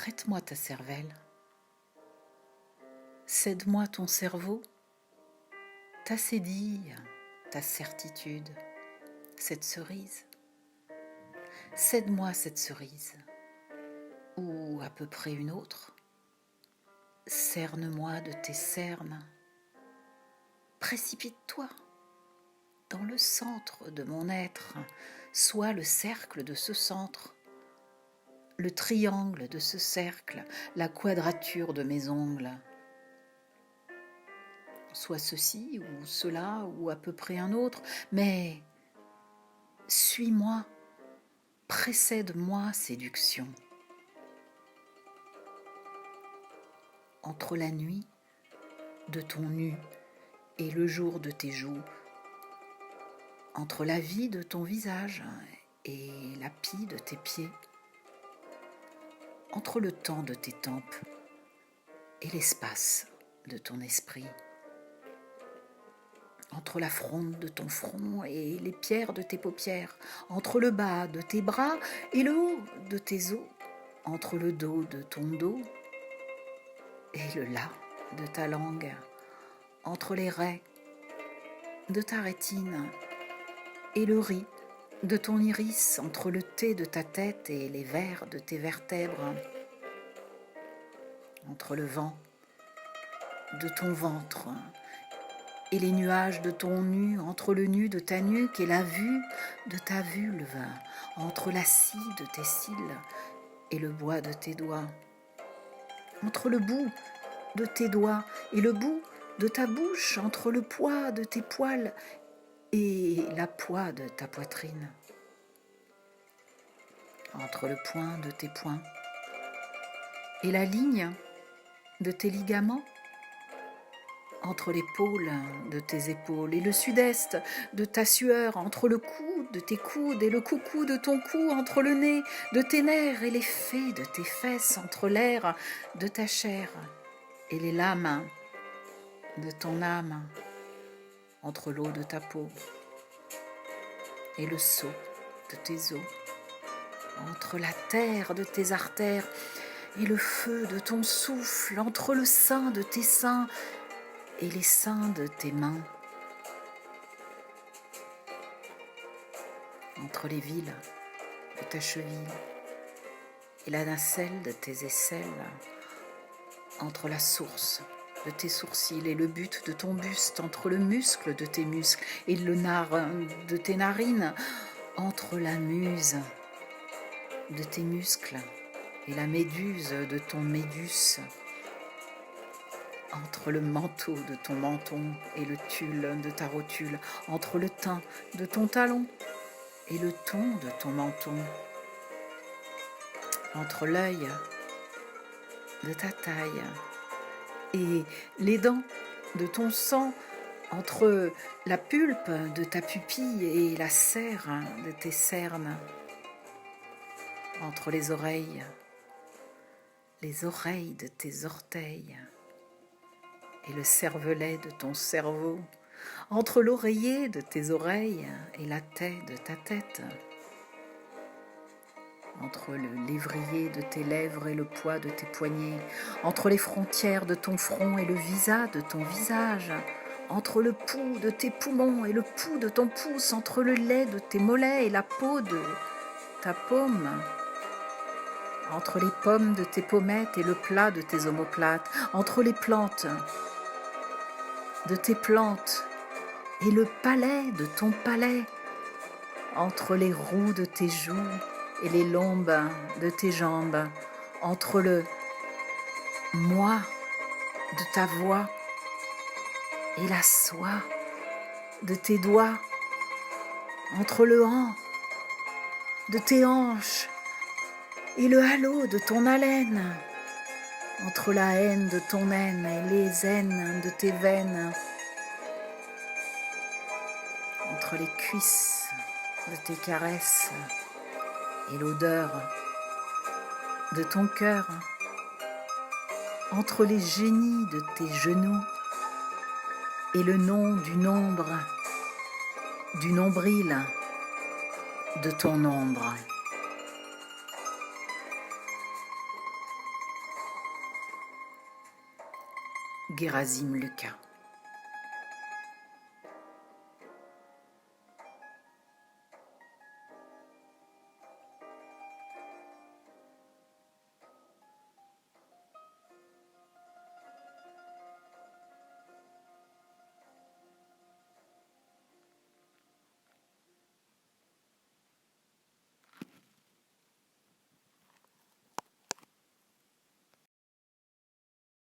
Prête-moi ta cervelle, cède-moi ton cerveau, ta cédille, ta certitude, cette cerise. Cède-moi cette cerise, ou à peu près une autre. Cerne-moi de tes cernes. Précipite-toi dans le centre de mon être, sois le cercle de ce centre, le triangle de ce cercle, la quadrature de mes ongles. Soit ceci ou cela ou à peu près un autre, mais suis-moi, précède-moi, séduction. Entre la nuit de ton nu et le jour de tes joues, entre la vie de ton visage et la pie de tes pieds, entre le temps de tes tempes et l'espace de ton esprit, entre la fronde de ton front et les pierres de tes paupières, entre le bas de tes bras et le haut de tes os, entre le dos de ton dos et le là de ta langue, entre les raies de ta rétine et le riz de ton iris, entre le thé de ta tête et les vers de tes vertèbres, entre le vent de ton ventre et les nuages de ton nu, entre le nu de ta nuque et la vue de ta vulve, entre la scie de tes cils et le bois de tes doigts, entre le bout de tes doigts et le bout de ta bouche, entre le poids de tes poils et la poix de ta poitrine, entre le point de tes poings et la ligne de tes ligaments, entre l'épaule de tes épaules et le sud-est de ta sueur, entre le cou de tes coudes et le coucou de ton cou, entre le nez de tes nerfs et les fées de tes fesses, entre l'air de ta chair et les lames de ton âme, entre l'eau de ta peau et le seau de tes os, entre la terre de tes artères et le feu de ton souffle, entre le sein de tes seins et les seins de tes mains, entre les villes de ta cheville et la nacelle de tes aisselles, entre la source de tes sourcils et le but de ton buste, entre le muscle de tes muscles et le nard de tes narines, entre la muse de tes muscles et la méduse de ton médus, entre le manteau de ton menton et le tulle de ta rotule, entre le teint de ton talon et le ton de ton menton, entre l'œil de ta taille et les dents de ton sang, entre la pulpe de ta pupille et la serre de tes cernes, entre les oreilles de tes orteils et le cervelet de ton cerveau, entre l'oreiller de tes oreilles et la taie de ta tête, entre le lévrier de tes lèvres et le poids de tes poignets, entre les frontières de ton front et le visa de ton visage, entre le pouls de tes poumons et le pouls de ton pouce, entre le lait de tes mollets et la peau de ta paume, entre les pommes de tes pommettes et le plat de tes omoplates, entre les plantes de tes plantes et le palais de ton palais, entre les roues de tes joues et les lombes de tes jambes, entre le moi de ta voix et la soie de tes doigts, entre le han de tes hanches et le halo de ton haleine, entre la haine de ton haine et les haines de tes veines, entre les cuisses de tes caresses et l'odeur de ton cœur, entre les génies de tes genoux et le nom du nombre, du nombril de ton ombre. Gerasim Lucas.